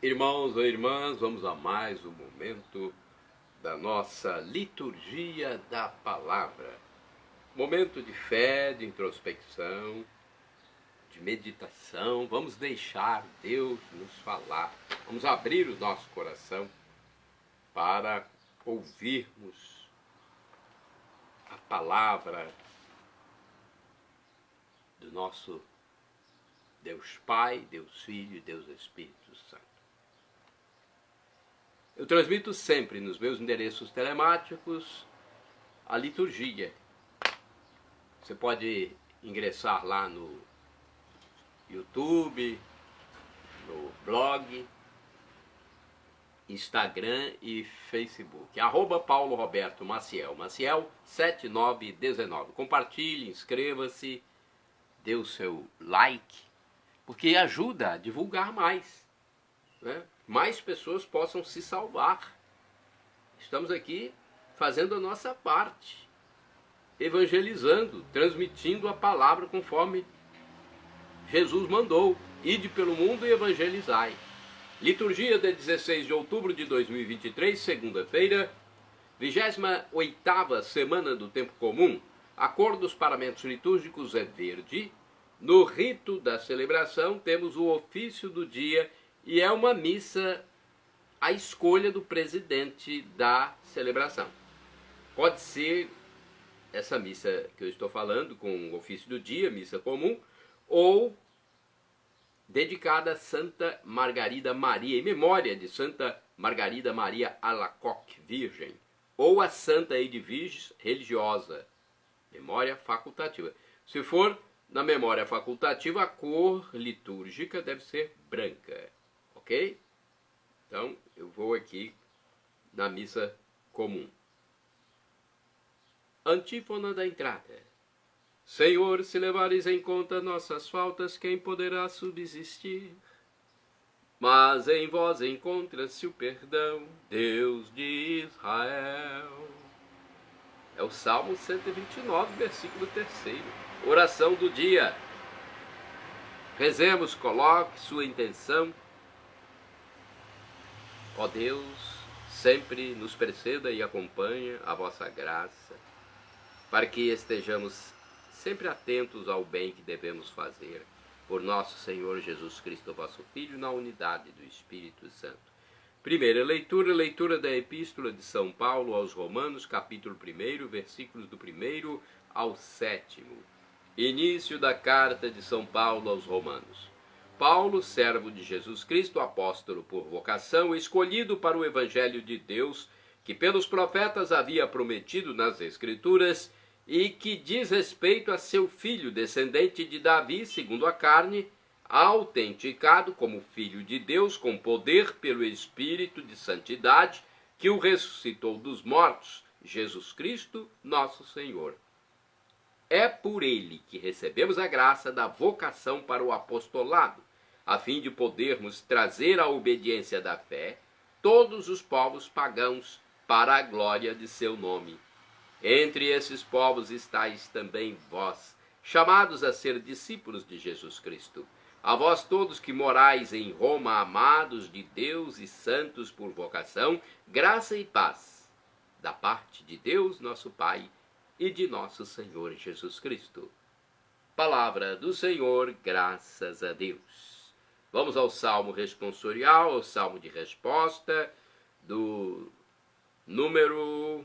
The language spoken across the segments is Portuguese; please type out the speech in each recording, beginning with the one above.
Irmãos ou irmãs, vamos a mais um momento da nossa liturgia da palavra. Momento de fé, de introspecção, de meditação. Vamos deixar Deus nos falar. Vamos abrir o nosso coração para ouvirmos a palavra do nosso Deus Pai, Deus Filho e Deus Espírito Santo. Eu transmito sempre nos meus endereços telemáticos a liturgia. Você pode ingressar lá no YouTube, no blog, Instagram e Facebook. @Paulo Roberto Maciel, Maciel 7919. Compartilhe, inscreva-se, dê o seu like, porque ajuda a divulgar mais, né? Mais pessoas possam se salvar. Estamos aqui fazendo a nossa parte, evangelizando, transmitindo a palavra conforme Jesus mandou. Ide pelo mundo e evangelizai. Liturgia de 16 de outubro de 2023, segunda-feira, 28ª semana do tempo comum. A cor dos paramentos litúrgicos é verde. No rito da celebração temos o ofício do dia e é uma missa à escolha do presidente da celebração. Pode ser essa missa que eu estou falando, com o ofício do dia, missa comum, ou dedicada a Santa Margarida Maria, em memória de Santa Margarida Maria Alacoque, Virgem, ou a Santa Edviges religiosa, memória facultativa. Se for na memória facultativa, a cor litúrgica deve ser branca, ok? Então, eu vou aqui na missa comum. Antífona da entrada. Senhor, se levares em conta nossas faltas, quem poderá subsistir? Mas em vós encontra-se o perdão, Deus de Israel. É o Salmo 129, versículo 3º. Oração do dia. Rezemos, coloque sua intenção. Ó Deus, sempre nos preceda e acompanha a vossa graça, para que estejamos sempre atentos ao bem que devemos fazer, por nosso Senhor Jesus Cristo, vosso Filho, na unidade do Espírito Santo. Primeira leitura, leitura da Epístola de São Paulo aos Romanos, capítulo 1, versículos do 1 ao 7. Início da carta de São Paulo aos Romanos. Paulo, servo de Jesus Cristo, apóstolo por vocação, escolhido para o Evangelho de Deus, que pelos profetas havia prometido nas Escrituras, e que diz respeito a seu filho, descendente de Davi, segundo a carne, autenticado como filho de Deus, com poder pelo Espírito de santidade, que o ressuscitou dos mortos, Jesus Cristo, nosso Senhor. É por ele que recebemos a graça da vocação para o apostolado, a fim de podermos trazer à obediência da fé todos os povos pagãos para a glória de seu nome. Entre esses povos estáis também vós, chamados a ser discípulos de Jesus Cristo. A vós todos que morais em Roma, amados de Deus e santos por vocação, graça e paz, da parte de Deus nosso Pai e de nosso Senhor Jesus Cristo. Palavra do Senhor, graças a Deus. Vamos ao Salmo responsorial, ao Salmo de resposta, do número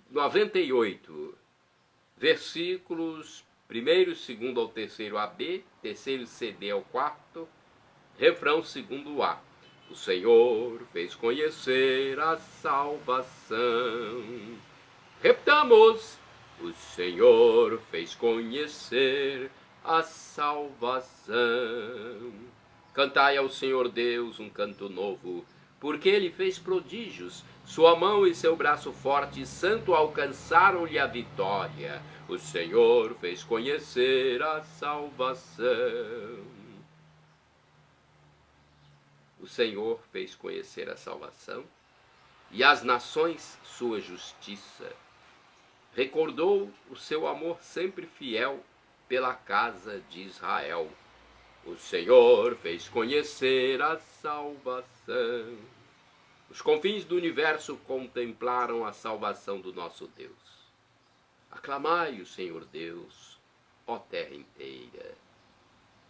98, versículos 1º, 2º ao 3º AB, 3º CD ao 4º, refrão 2º A. O Senhor fez conhecer a salvação. Repitamos. O Senhor fez conhecer a salvação. Cantai ao Senhor Deus um canto novo, porque ele fez prodígios. Sua mão e seu braço forte e santo alcançaram-lhe a vitória. O Senhor fez conhecer a salvação. O Senhor fez conhecer a salvação e as nações sua justiça. Recordou o seu amor sempre fiel pela casa de Israel. O Senhor fez conhecer a salvação. Os confins do universo contemplaram a salvação do nosso Deus. Aclamai o Senhor Deus, ó terra inteira.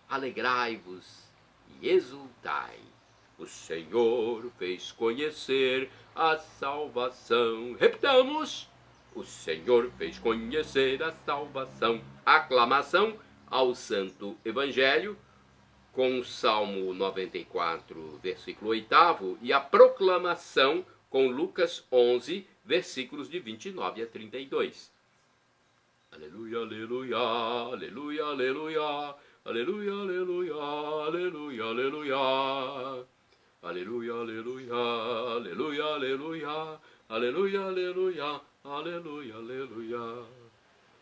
Alegrai-vos e exultai. O Senhor fez conhecer a salvação. Repitamos. O Senhor fez conhecer a salvação. Aclamação ao Santo Evangelho, com o Salmo 94, versículo 8, e a proclamação com Lucas 11, versículos de 29 a 32. Aleluia, aleluia, aleluia, aleluia, aleluia, aleluia, aleluia, aleluia. Aleluia, aleluia, aleluia, aleluia, aleluia, aleluia, aleluia, aleluia.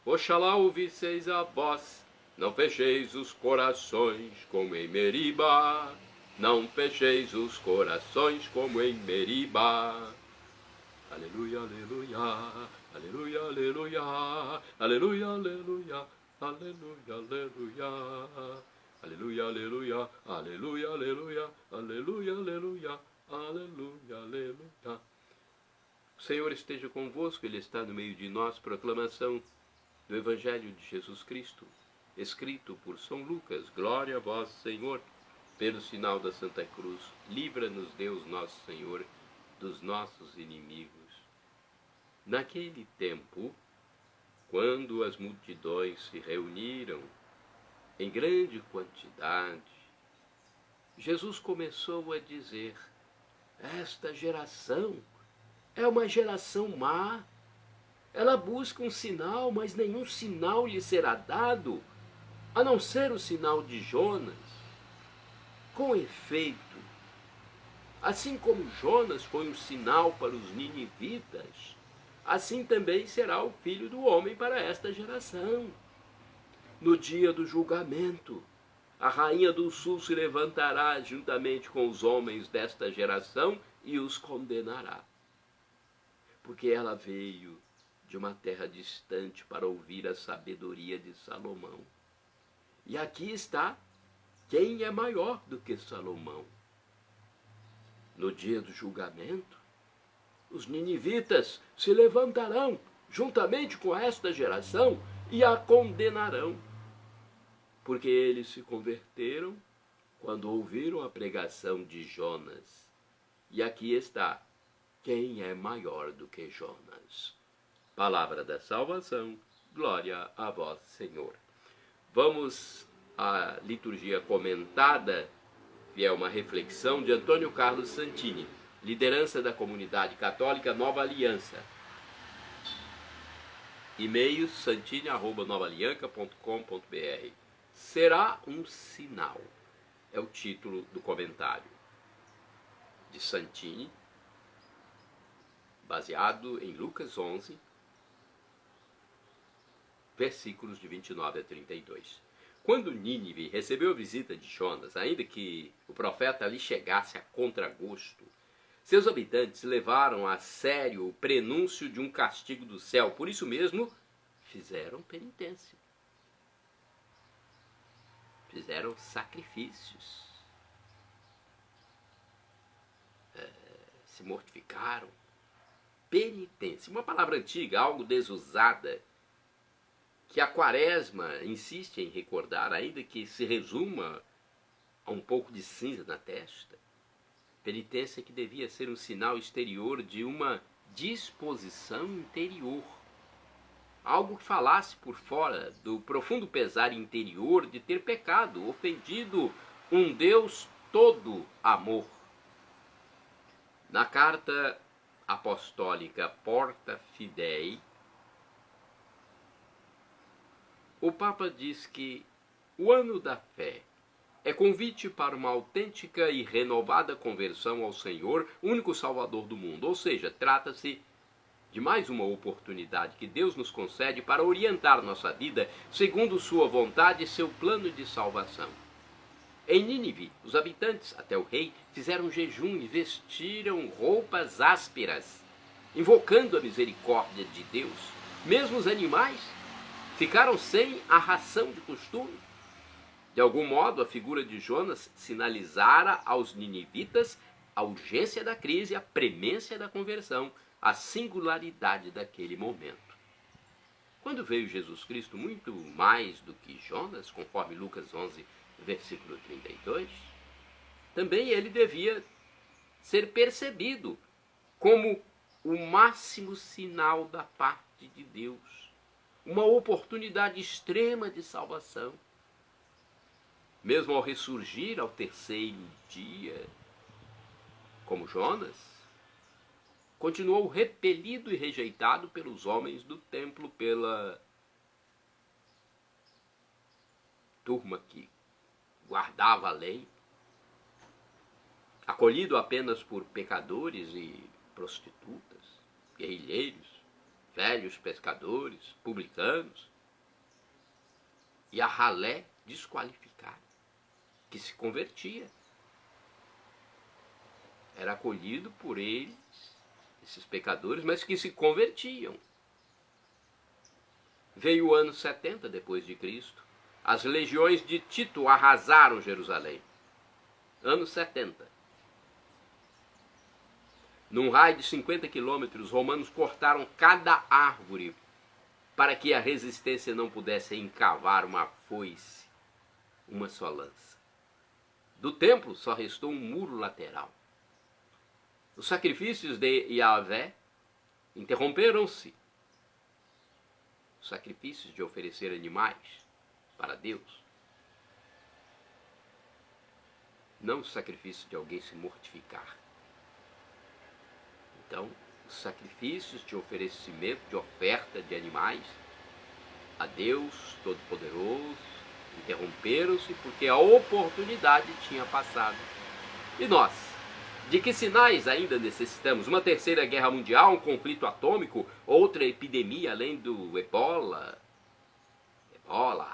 Oxalá ouvisseis a voz, não fecheis os corações como em Meriba, não fecheis os corações como em Meriba. Aleluia, aleluia, aleluia, aleluia, aleluia, aleluia, aleluia, aleluia. Aleluia, aleluia, aleluia, aleluia, aleluia, aleluia, aleluia, aleluia. O Senhor esteja convosco, Ele está no meio de nós. Proclamação do Evangelho de Jesus Cristo, escrito por São Lucas. Glória a vós, Senhor. Pelo sinal da Santa Cruz, livra-nos Deus nosso Senhor dos nossos inimigos. Naquele tempo, quando as multidões se reuniram em grande quantidade, Jesus começou a dizer: esta geração é uma geração má. Ela busca um sinal, mas nenhum sinal lhe será dado, a não ser o sinal de Jonas. Com efeito, assim como Jonas foi um sinal para os ninivitas, assim também será o Filho do Homem para esta geração. No dia do julgamento, a rainha do sul se levantará juntamente com os homens desta geração e os condenará. Porque ela veio de uma terra distante para ouvir a sabedoria de Salomão. E aqui está quem é maior do que Salomão. No dia do julgamento, os ninivitas se levantarão juntamente com esta geração e a condenarão, porque eles se converteram quando ouviram a pregação de Jonas. E aqui está quem é maior do que Jonas. Palavra da salvação, glória a vós, Senhor. Vamos à liturgia comentada, que é uma reflexão de Antônio Carlos Santini, liderança da comunidade católica Nova Aliança. E-mail santini@novaalianca.com.br. Será um sinal, é o título do comentário de Santini, baseado em Lucas 11, versículos de 29 a 32. Quando Nínive recebeu a visita de Jonas, ainda que o profeta ali chegasse a contragosto, seus habitantes levaram a sério o prenúncio de um castigo do céu. Por isso mesmo, fizeram penitência. Fizeram sacrifícios. Se mortificaram. Penitência, uma palavra antiga, algo desusada, que a Quaresma insiste em recordar, ainda que se resuma a um pouco de cinza na testa. Penitência que devia ser um sinal exterior de uma disposição interior. Algo que falasse por fora do profundo pesar interior de ter pecado, ofendido um Deus todo amor. Na carta apostólica Porta Fidei, o Papa diz que o ano da fé é convite para uma autêntica e renovada conversão ao Senhor, único Salvador do mundo. Ou seja, trata-se de mais uma oportunidade que Deus nos concede para orientar nossa vida segundo sua vontade e seu plano de salvação. Em Nínive, os habitantes, até o rei, fizeram jejum e vestiram roupas ásperas, invocando a misericórdia de Deus. Mesmo os animais ficaram sem a ração de costume. De algum modo, a figura de Jonas sinalizara aos ninivitas a urgência da crise, a premência da conversão, a singularidade daquele momento. Quando veio Jesus Cristo, muito mais do que Jonas, conforme Lucas 11, versículo 32, também ele devia ser percebido como o máximo sinal da parte de Deus, uma oportunidade extrema de salvação. Mesmo ao ressurgir ao terceiro dia, como Jonas, continuou repelido e rejeitado pelos homens do templo, pela turma que guardava a lei, acolhido apenas por pecadores e prostitutas, guerrilheiros, velhos pescadores, publicanos, e a ralé desqualificada, que se convertia. Era acolhido por eles, esses pecadores, mas que se convertiam. Veio o ano 70 depois de Cristo. As legiões de Tito arrasaram Jerusalém. Ano 70. Num raio de 50 quilômetros, os romanos cortaram cada árvore para que a resistência não pudesse encavar uma foice, uma só lança. Do templo só restou um muro lateral. Os sacrifícios de Yahvé interromperam-se. Os sacrifícios de oferecer animais para Deus. Não o sacrifício de alguém se mortificar. Então, os sacrifícios de oferecimento, de oferta de animais a Deus Todo-Poderoso interromperam-se porque a oportunidade tinha passado. E nós? De que sinais ainda necessitamos? Uma terceira guerra mundial, um conflito atômico, outra epidemia além do ebola,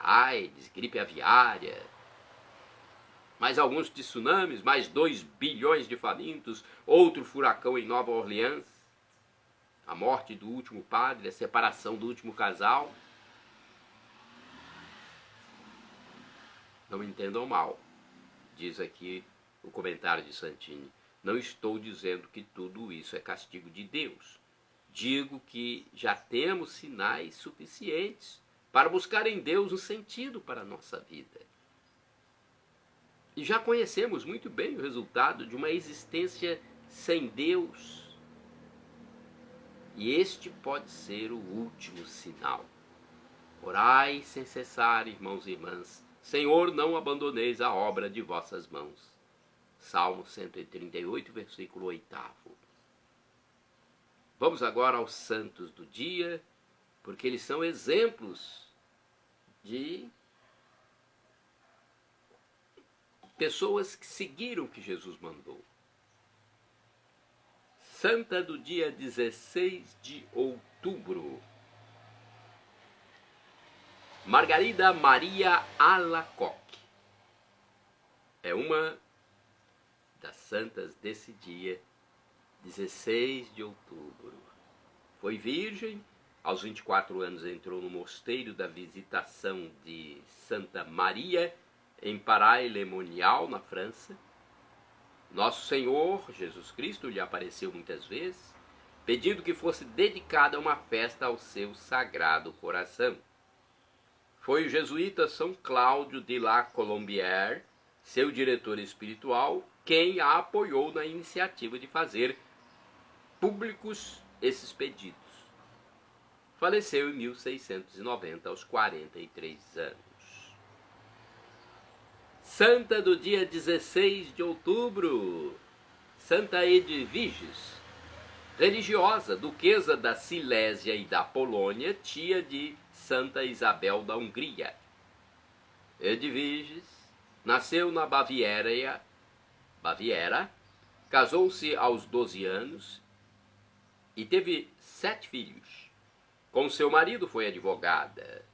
AIDS, gripe aviária, mais alguns tsunamis, mais 2 bilhões de famintos, outro furacão em Nova Orleans, a morte do último padre, a separação do último casal. Não me entendam mal, diz aqui o comentário de Santini. Não estou dizendo que tudo isso é castigo de Deus. Digo que já temos sinais suficientes para buscar em Deus um sentido para a nossa vida. E já conhecemos muito bem o resultado de uma existência sem Deus. E este pode ser o último sinal. Orai sem cessar, irmãos e irmãs. Senhor, não abandoneis a obra de vossas mãos. Salmo 138, versículo 8. Vamos agora aos santos do dia, porque eles são exemplos de pessoas que seguiram o que Jesus mandou. Santa do dia 16 de outubro. Margarida Maria Alacoque. É uma das santas desse dia, 16 de outubro. Foi virgem, aos 24 anos entrou no mosteiro da Visitação de Santa Maria, em Paray-le-Monial, na França. Nosso Senhor Jesus Cristo lhe apareceu muitas vezes, pedindo que fosse dedicada uma festa ao seu sagrado coração. Foi o jesuíta São Cláudio de la Colombière, seu diretor espiritual, quem a apoiou na iniciativa de fazer públicos esses pedidos. Faleceu em 1690, aos 43 anos. Santa do dia 16 de outubro, Santa Edviges, religiosa, duquesa da Silésia e da Polônia, tia de Santa Isabel da Hungria. Edviges nasceu na Baviera, casou-se aos 12 anos e teve 7 filhos. Com seu marido foi advogada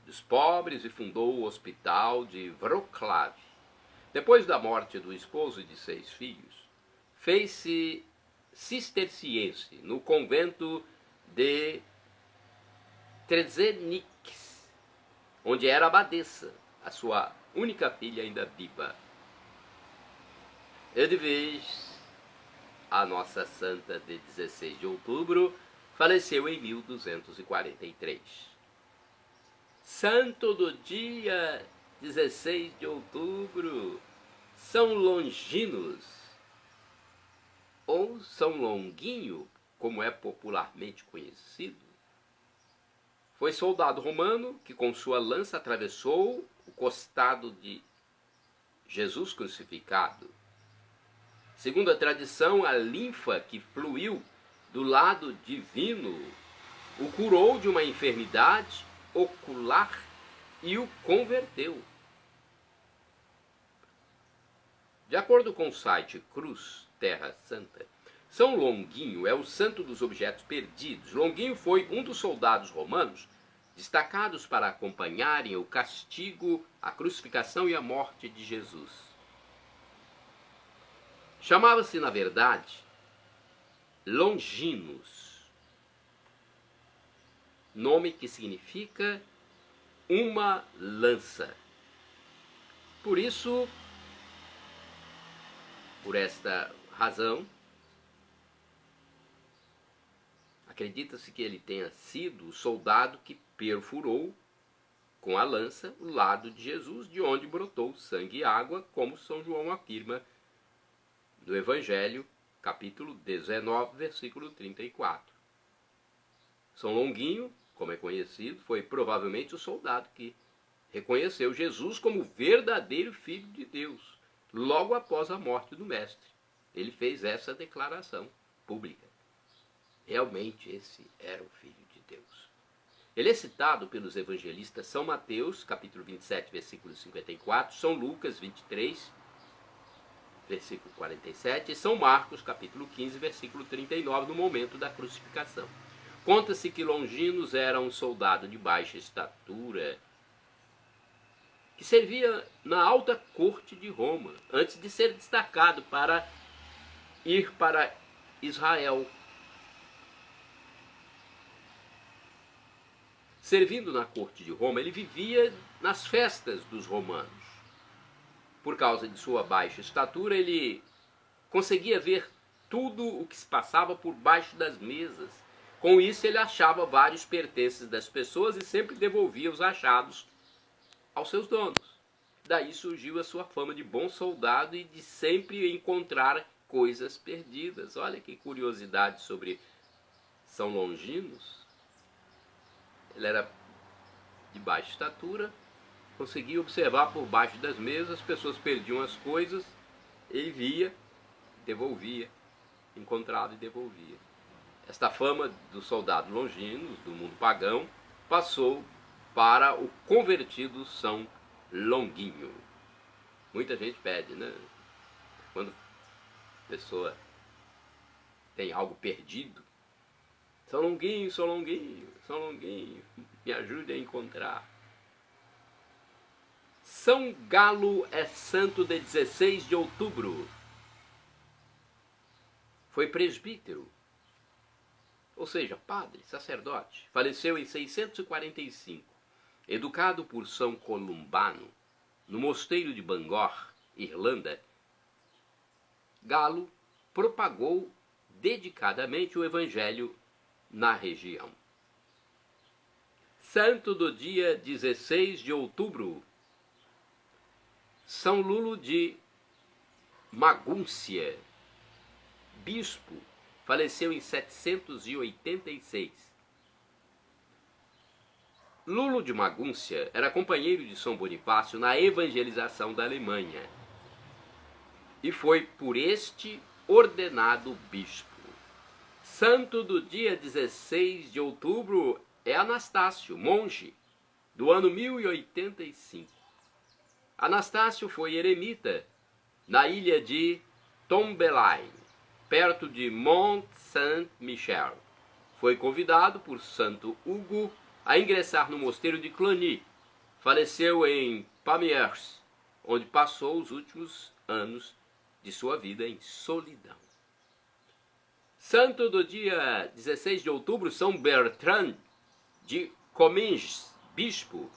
dos pobres e fundou o hospital de Wrocław. Depois da morte do esposo e de 6 filhos, fez-se cisterciense no convento de Trzenics, onde era abadesa, a sua única filha ainda viva. E de vez, a nossa santa de 16 de outubro faleceu em 1243. Santo do dia 16 de outubro, São Longinos, ou São Longuinho, como é popularmente conhecido. Foi soldado romano que com sua lança atravessou o costado de Jesus crucificado. Segundo a tradição, a linfa que fluiu do lado divino o curou de uma enfermidade ocular e o converteu. De acordo com o site Cruz Terra Santa, São Longuinho é o santo dos objetos perdidos. Longuinho foi um dos soldados romanos destacados para acompanharem o castigo, a crucificação e a morte de Jesus. Chamava-se, na verdade, Longinus, nome que significa uma lança. Por isso, por esta razão, acredita-se que ele tenha sido o soldado que perfurou com a lança o lado de Jesus, de onde brotou sangue e água, como São João afirma no Evangelho, capítulo 19, versículo 34. São Longuinho, como é conhecido, foi provavelmente o soldado que reconheceu Jesus como verdadeiro Filho de Deus, logo após a morte do Mestre. Ele fez essa declaração pública. Realmente esse era o Filho de Deus. Ele é citado pelos evangelistas São Mateus, capítulo 27, versículo 54, São Lucas, 23, versículo 47, e São Marcos, capítulo 15, versículo 39, no momento da crucificação. Conta-se que Longinos era um soldado de baixa estatura, que servia na alta corte de Roma, antes de ser destacado para ir para Israel. Servindo na corte de Roma, ele vivia nas festas dos romanos. Por causa de sua baixa estatura, ele conseguia ver tudo o que se passava por baixo das mesas. Com isso, ele achava vários pertences das pessoas e sempre devolvia os achados aos seus donos. Daí surgiu a sua fama de bom soldado e de sempre encontrar coisas perdidas. Olha que curiosidade sobre São Longinos. Ele era de baixa estatura, conseguia observar por baixo das mesas, as pessoas perdiam as coisas, ele via, devolvia, encontrava e devolvia. Esta fama do soldado Longinos, do mundo pagão, passou para o convertido São Longuinho. Muita gente pede, né? Quando a pessoa tem algo perdido, São Longuinho, São Longuinho, São Longuinho, me ajude a encontrar. São Galo é santo de 16 de outubro. Foi presbítero, ou seja, padre, sacerdote. Faleceu em 645. Educado por São Columbano, no mosteiro de Bangor, Irlanda, Galo propagou dedicadamente o evangelho na região. Santo do dia 16 de outubro, São Lulo de Magúncia, bispo, faleceu em 786. Lulo de Magúncia era companheiro de São Bonifácio na evangelização da Alemanha e foi por este ordenado bispo. Santo do dia 16 de outubro é Anastácio, monge, do ano 1085. Anastácio foi eremita na ilha de Tombelaine, perto de Mont Saint-Michel. Foi convidado por Santo Hugo a ingressar no mosteiro de Cluny. Faleceu em Pamiers, onde passou os últimos anos de sua vida em solidão. Santo do dia 16 de outubro, São Bertrand de Comminges, bispo.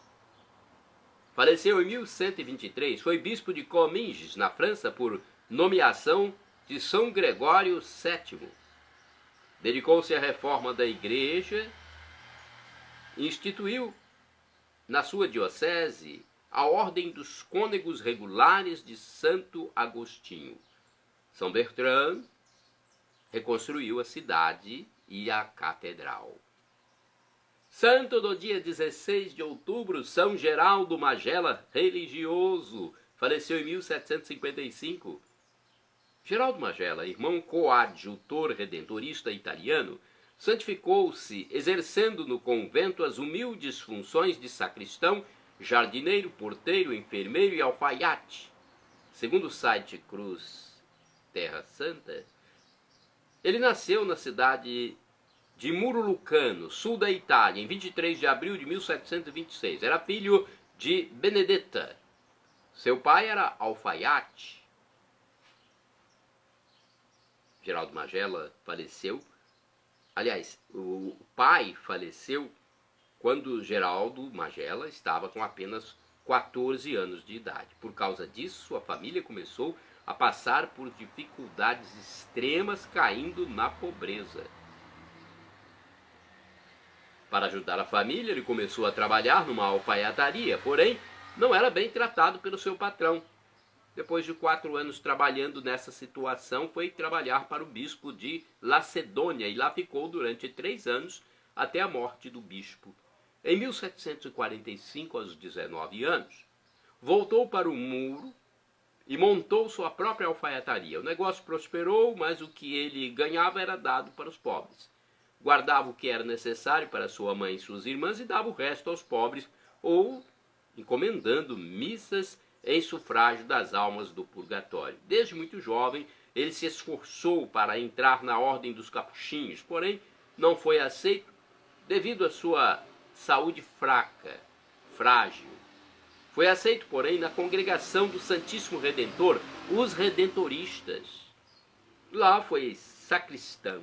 faleceu em 1123, foi bispo de Comminges, na França, por nomeação de São Gregório VII. Dedicou-se à reforma da igreja e instituiu na sua diocese a Ordem dos Cônegos Regulares de Santo Agostinho. São Bertrand reconstruiu a cidade e a catedral. Santo do dia 16 de outubro, São Geraldo Magela, religioso, faleceu em 1755. Geraldo Magela, irmão coadjutor redentorista italiano, santificou-se exercendo no convento as humildes funções de sacristão, jardineiro, porteiro, enfermeiro e alfaiate. Segundo o site Cruz Terra Santa, ele nasceu na cidade de Murulucano, sul da Itália, em 23 de abril de 1726. Era filho de Benedetta. Seu pai era alfaiate. Geraldo Magela faleceu. Aliás, o pai faleceu quando Geraldo Magela estava com apenas 14 anos de idade. Por causa disso, sua família começou a passar por dificuldades extremas, caindo na pobreza. Para ajudar a família, ele começou a trabalhar numa alfaiataria, porém, não era bem tratado pelo seu patrão. Depois de 4 anos trabalhando nessa situação, foi trabalhar para o bispo de Lacedônia e lá ficou durante 3 anos até a morte do bispo. Em 1745, aos 19 anos, voltou para o Muro e montou sua própria alfaiataria. O negócio prosperou, mas o que ele ganhava era dado para os pobres. Guardava o que era necessário para sua mãe e suas irmãs e dava o resto aos pobres, ou encomendando missas em sufrágio das almas do purgatório. Desde muito jovem, ele se esforçou para entrar na ordem dos capuchinhos, porém não foi aceito devido à sua saúde frágil. Foi aceito, porém, na congregação do Santíssimo Redentor, os redentoristas. Lá foi sacristão,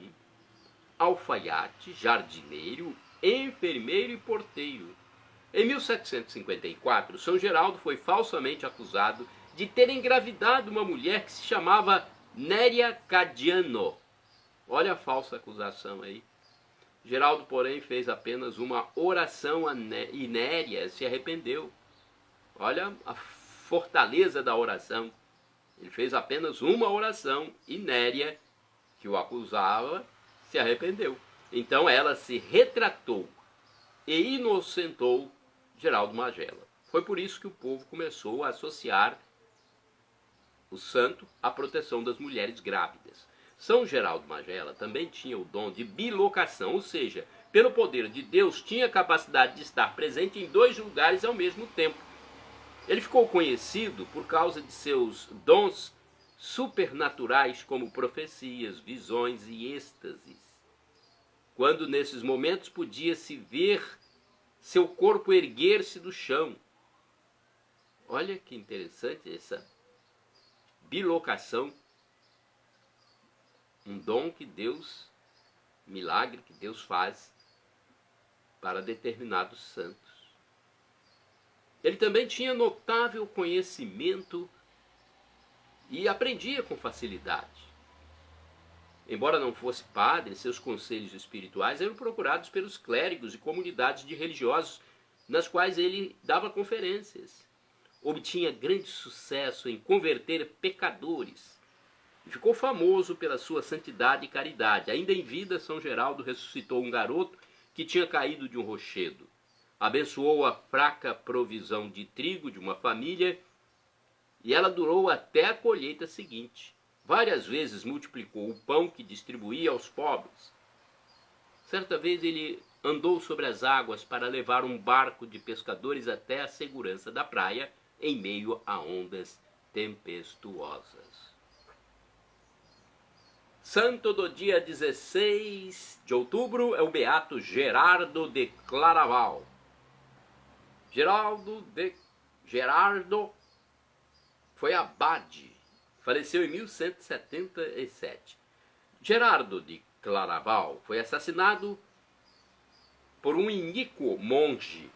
alfaiate, jardineiro, enfermeiro e porteiro. Em 1754, São Geraldo foi falsamente acusado de ter engravidado uma mulher que se chamava Néria Cadiano. Olha a falsa acusação aí. Geraldo, porém, fez apenas uma oração e Néria se arrependeu. Olha a fortaleza da oração. Ele fez apenas uma oração e Néria, que o acusava, se arrependeu. Então ela se retratou e inocentou Geraldo Magela. Foi por isso que o povo começou a associar o santo à proteção das mulheres grávidas. São Geraldo Magela também tinha o dom de bilocação, ou seja, pelo poder de Deus, tinha a capacidade de estar presente em 2 lugares ao mesmo tempo. Ele ficou conhecido por causa de seus dons supernaturais, como profecias, visões e êxtases. Quando nesses momentos podia-se ver seu corpo erguer-se do chão. Olha que interessante essa bilocação. Um dom que Deus, milagre que Deus faz para determinados santos. Ele também tinha notável conhecimento e aprendia com facilidade. Embora não fosse padre, seus conselhos espirituais eram procurados pelos clérigos e comunidades de religiosos nas quais ele dava conferências. Obtinha grande sucesso em converter pecadores e ficou famoso pela sua santidade e caridade. Ainda em vida, São Geraldo ressuscitou um garoto que tinha caído de um rochedo. Abençoou a fraca provisão de trigo de uma família e ela durou até a colheita seguinte. Várias vezes multiplicou o pão que distribuía aos pobres. Certa vez ele andou sobre as águas para levar um barco de pescadores até a segurança da praia em meio a ondas tempestuosas. Santo do dia 16 de outubro é o beato Gerardo de Claraval. Gerardo foi abade, faleceu em 1177. Gerardo de Claraval foi assassinado por um iníquo monge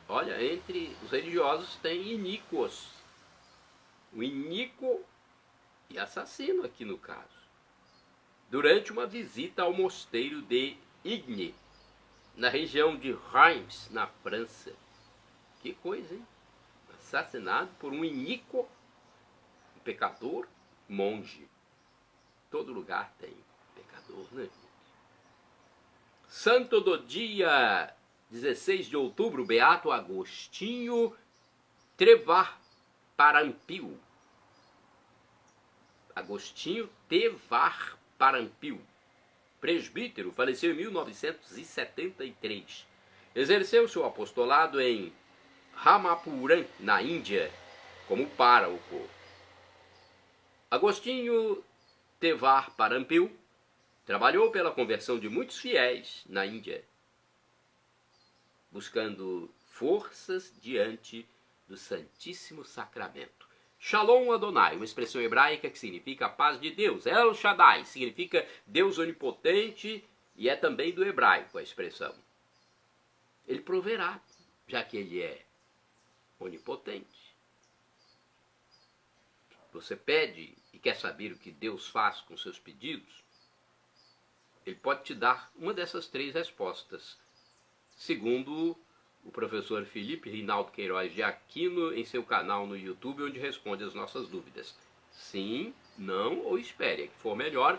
Olha, entre os religiosos tem iníquos. O iníquo e assassino aqui no caso. Durante uma visita ao mosteiro de Igny, na região de Reims, na França. Que coisa, hein? Assassinado por um iníquo, um pecador, monge. Todo lugar tem pecador, né? Santo do dia 16 de outubro, Beato Agostinho Tevar Parampil. Agostinho Tevar Parampil, presbítero, faleceu em 1973. Exerceu seu apostolado em Ramapuram, na Índia, como pároco. Agostinho Tevar Parampil trabalhou pela conversão de muitos fiéis na Índia, buscando forças diante do Santíssimo Sacramento. Shalom Adonai, uma expressão hebraica que significa a paz de Deus. El Shaddai significa Deus onipotente e é também do hebraico a expressão. Ele proverá, já que ele é onipotente. Você pede e quer saber o que Deus faz com seus pedidos? Ele pode te dar uma dessas três respostas, segundo o professor Felipe Rinaldo Queiroz de Aquino em seu canal no YouTube, onde responde as nossas dúvidas. Sim, não ou espere, que for melhor,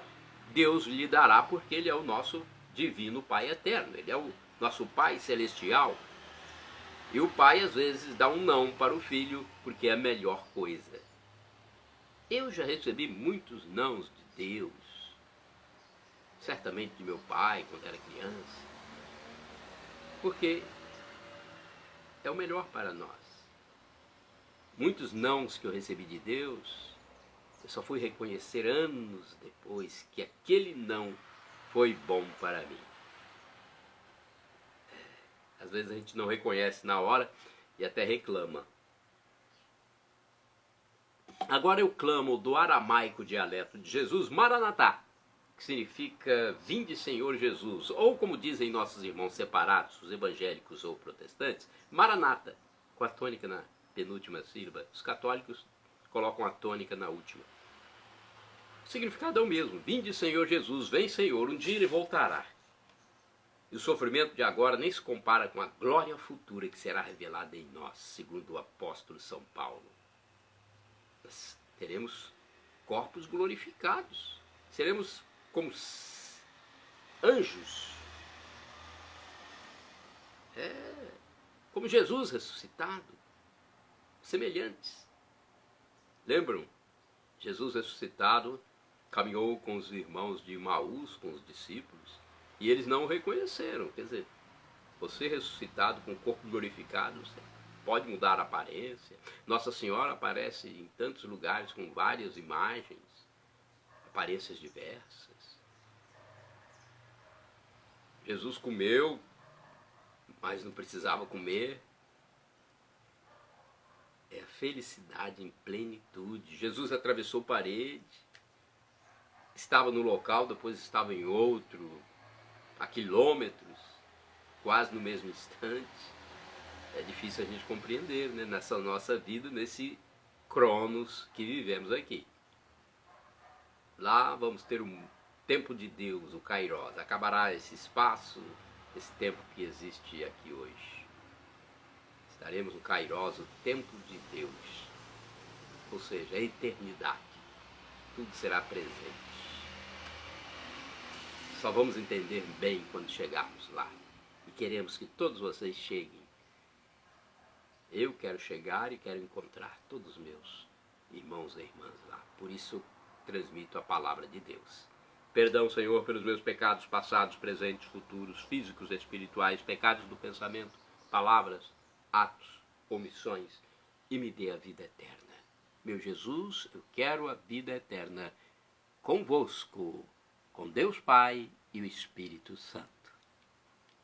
Deus lhe dará, porque Ele é o nosso divino Pai eterno, Ele é o nosso Pai celestial. E o pai às vezes dá um não para o filho, porque é a melhor coisa. Eu já recebi muitos nãos de Deus, certamente de meu pai quando era criança, porque é o melhor para nós. Muitos nãos que eu recebi de Deus, eu só fui reconhecer anos depois que aquele não foi bom para mim. Às vezes a gente não reconhece na hora e até reclama. Agora eu clamo do aramaico dialeto de Jesus, Maranatá, que significa vinde Senhor Jesus, ou como dizem nossos irmãos separados, os evangélicos ou protestantes, Maranata, com a tônica na penúltima sílaba. Os católicos colocam a tônica na última. O significado é o mesmo, vinde Senhor Jesus, vem Senhor, um dia ele voltará. E o sofrimento de agora nem se compara com a glória futura que será revelada em nós, segundo o apóstolo São Paulo. Nós teremos corpos glorificados, seremos como anjos, como Jesus ressuscitado, semelhantes. Lembram? Jesus ressuscitado caminhou com os irmãos de Maús, com os discípulos, e eles não o reconheceram. Quer dizer, você ressuscitado com o corpo glorificado, você pode mudar a aparência. Nossa Senhora aparece em tantos lugares com várias imagens, aparências diversas. Jesus comeu, mas não precisava comer. É a felicidade em plenitude. Jesus atravessou parede, estava no local, depois estava em outro, a quilômetros, quase no mesmo instante. É difícil a gente compreender, né, nessa nossa vida, nesse cronos que vivemos aqui. Lá vamos ter um tempo de Deus, o Kairos. Acabará esse espaço, esse tempo que existe aqui hoje. Estaremos no Kairos, o tempo de Deus. Ou seja, a eternidade. Tudo será presente. Só vamos entender bem quando chegarmos lá. E queremos que todos vocês cheguem. Eu quero chegar e quero encontrar todos os meus irmãos e irmãs lá. Por isso, transmito a palavra de Deus. Perdão, Senhor, pelos meus pecados passados, presentes, futuros, físicos, espirituais, pecados do pensamento, palavras, atos, omissões, e me dê a vida eterna. Meu Jesus, eu quero a vida eterna convosco, com Deus Pai e o Espírito Santo.